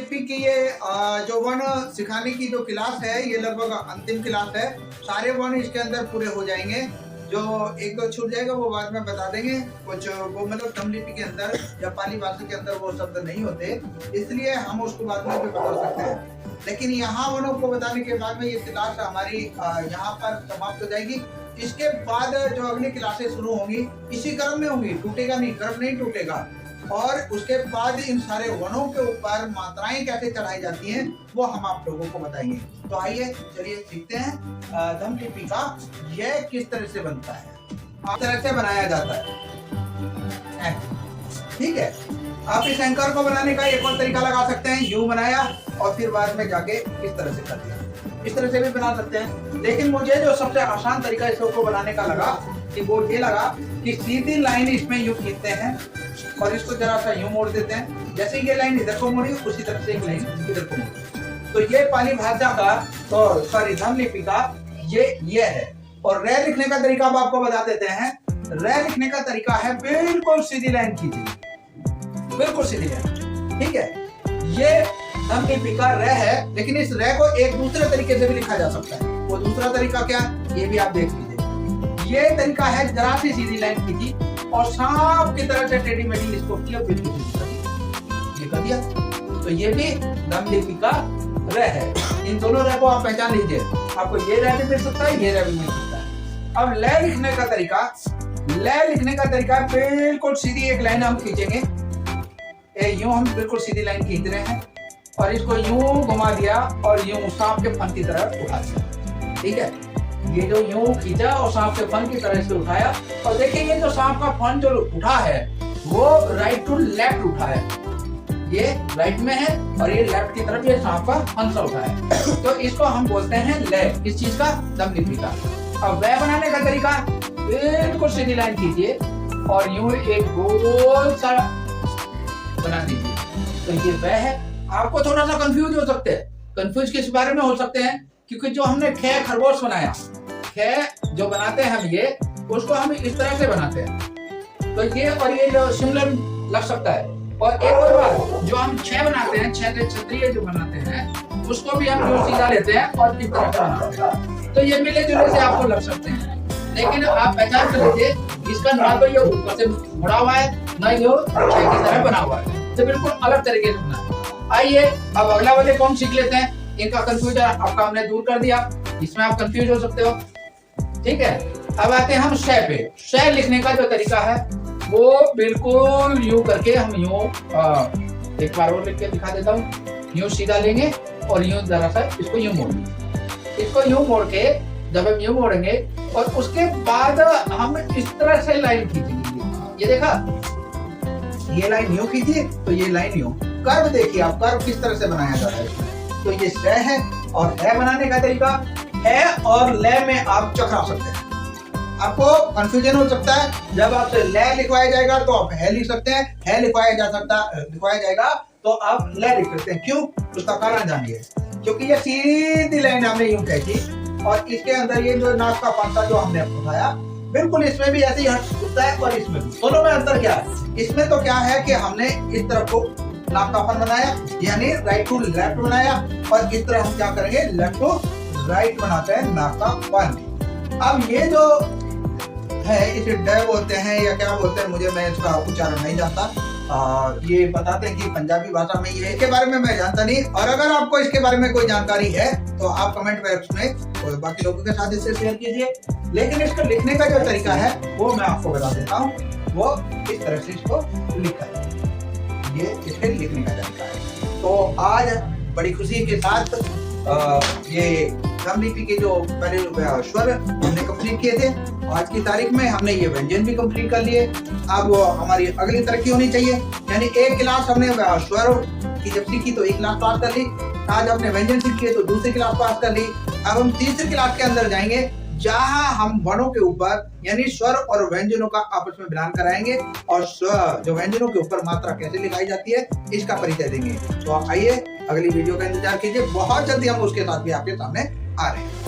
लिपि की ये जो वर्ण सिखाने की जो क्लास है, ये लगभग अंतिम क्लास है। सारे वर्ण इसके अंदर पूरे हो जाएंगे। जो एक दो छूट जाएगा वो बाद में बता देंगे। कुछ वो मतलब तमिल लिपि के अंदर या पाली भाषा के अंदर वो शब्द नहीं होते, इसलिए हम उसको बाद में भी बता सकते हैं। लेकिन यहाँ वर्णों को बताने के बाद में ये क्लास हमारी यहाँ पर समाप्त हो जाएगी। इसके बाद जो अगली क्लासेस शुरू होंगी इसी क्रम में होंगी, टूटेगा नहीं, क्रम नहीं टूटेगा। और उसके बाद इन सारे वर्णों के ऊपर मात्राएं कैसे चढ़ाई जाती हैं वो हम आप लोगों को बताएंगे। तो आइए चलिए सीखते हैं दम लिपि का यह किस तरह से बनता है, किस तरह से बनाया जाता है। ठीक है, आप इस एंकर को बनाने का एक और तरीका लगा सकते हैं। यूं बनाया और फिर बाद में जाके इस तरह से कर दिया, इस तरह से भी बना सकते हैं। लेकिन मुझे जो सबसे आसान तरीका इसको बनाने का लगा कि वो ये लगा कि सीधी लाइन इसमें यूं खींचते हैं और इसको जरा सा यूं मोड़ देते हैं। जैसे ये लाइन इधर को मोड़ी उसी तरह से एक लाइन इधर को मोड़ी। तो ये पाली भाषा का तो सॉरी दम लिपि का ये है। और रे लिखने का तरीका अब आपको बता देते हैं। रे लिखने का तरीका है बिल्कुल सीधी लाइन खींची, बिल्कुल सीधी लाइन। ठीक है, ये दम लिपि का रे है। लेकिन इस रे को एक दूसरे तरीके से भी लिखा जा सकता है। वो दूसरा तरीका क्या है ये भी आप देख लीजिए। ये तरीका है जरा सी सीधी लाइन खींची और सांप की तरह से टेढ़ी मेढ़ी इसको किया, बिल्कुल ये कर दिया। तो ये भी दम लिपि का रे है। इन दोनों रे को आप पहचान लीजिए। आपको ये रे भी मिल सकता है, ये रे भी मिल सकता है। अब ले लिखने का तरीका, ले लिखने का तरीका बिल्कुल सीधी एक लाइन हम खींचेंगे। यूं हम बिल्कुल सीधी लाइन खींच रहे हैं और इसको यूं घुमा दिया और यूं सांप के फन की तरह उठा दिया। ठीक है, ये जो यूं खींचा और सांप के फन की तरह से उठाया। और देखिए ये जो सांप का फन जो उठा है वो राइट टू लेफ्ट उठा है। ये राइट में है और ये लेफ्ट की तरफ ये सांप का फन सा उठा है। तो इसको हम बोलते हैं ले, इस चीज का दम लिपि का। अब वह बनाने का तरीका बिल्कुल सीधी लाइन कीजिए और यूं एक गोल सा बना दीजिए। तो ये वह है। आपको थोड़ा सा कंफ्यूज हो सकते हैं। कंफ्यूज किस बारे में हो सकते हैं? क्योंकि जो हमने खे खरगोश बनाया, खे जो बनाते हैं हम ये, उसको हम इस तरह से बनाते हैं। तो ये और ये जो सिमिलर लग सकता है। और एक और बात, जो हम छह बनाते हैं, छह क्षत्रिय जो बनाते हैं, उसको भी हम जो सीधा लेते हैं और इस तरह से बनाते हैं। तो ये मिले जुले से आपको लग सकते हैं। लेकिन आप पहचान कर लीजिए, इसका ना तो ये ऊपर से मुड़ा हुआ है, ना ये छह की तरह बना हुआ है। तो बिल्कुल अलग तरीके से बना है। आइए अब अगला वाले को हम सीख लेते हैं। इनका कंफ्यूजन आपका हमने दूर कर दिया, इसमें आप कंफ्यूज हो सकते हो। ठीक है, अब आते हैं हम शय पे। शय लिखने का जो तरीका है वो बिल्कुल यूं करके हम यूं एक बार और लिख के दिखा देता हूँ। यूं सीधा लेंगे और यूं जरा सा इसको यूं मोड़, इसको यूं मोड़ के जब हम यूं मोड़ेंगे और उसके बाद हम इस तरह से लाइन खींचेंगे। ये देखा, ये लाइन यूं खींची तो ये लाइन यूं। कर्व देखिए आप, कर्व किस तरह से बनाया जाता है। तो ये स है और है बनाने का तरीका है और ले में आप चकरा सकते हैं। आपको कंफ्यूजन हो सकता है। जब आपसे ले लिखवाया जाएगा तो आप है लिख सकते हैं, है लिखवाया जाएगा तो आप ले लिख सकते हैं। क्यों? उसका कारण जानिए। क्योंकि ये सीधी लाइन हमने यूं खींची और इसके अंदर ये जो नाक का पंखा जो हमने उठाया, बिल्कुल इसमें भी ऐसे ही उठता है और इसमें भी। दोनों में अंतर क्या है? इसमें तो क्या है कि हमने इस तरफ को नाक का फन बनाया, यानी राइट टू लेफ्ट बनाया, और इस तरह हम क्या करेंगे, लेफ्ट टू राइट बनाते हैं नाक का फन। अब ये जो है इसे ड बोलते हैं या क्या बोलते हैं, मुझे मैं इसका उच्चारण नहीं जानता। ये बताते हैं कि पंजाबी भाषा में ये, इसके बारे में मैं जानता नहीं। और अगर आपको इसके बारे में कोई जानकारी है तो आप कमेंट बॉक्स में बाकी लोगों के साथ इसे शेयर कीजिए। लेकिन इसको लिखने का जो तरीका है वो मैं आपको बता देता हूँ। वो इस तरह से इसको लिखा है, ये इसके लिखने का तरीका है। तो आज बड़ी खुशी के साथ ये दम लिपि के जो पहले स्वर हमने कंप्लीट किए थे, आज की तारीख में हमने ये व्यंजन भी कंप्लीट कर लिए। अब हमारी अगली तरक्की होनी चाहिए, यानी एक क्लास हमने स्वर की जब सीखी तो एक क्लास पास कर ली, आज हमने व्यंजन सीखी तो दूसरी क्लास पास कर ली। अब हम तीसरी क्लास के अंदर जाएंगे जहां हम वर्णों के ऊपर यानी स्वर और व्यंजनों का आपस में मिलान कराएंगे और जो व्यंजनों के ऊपर मात्रा कैसे लिखाई जाती है इसका परिचय देंगे। तो आइए अगली वीडियो का इंतजार कीजिए, बहुत जल्दी हम उसके साथ भी आपके सामने आ रहे हैं।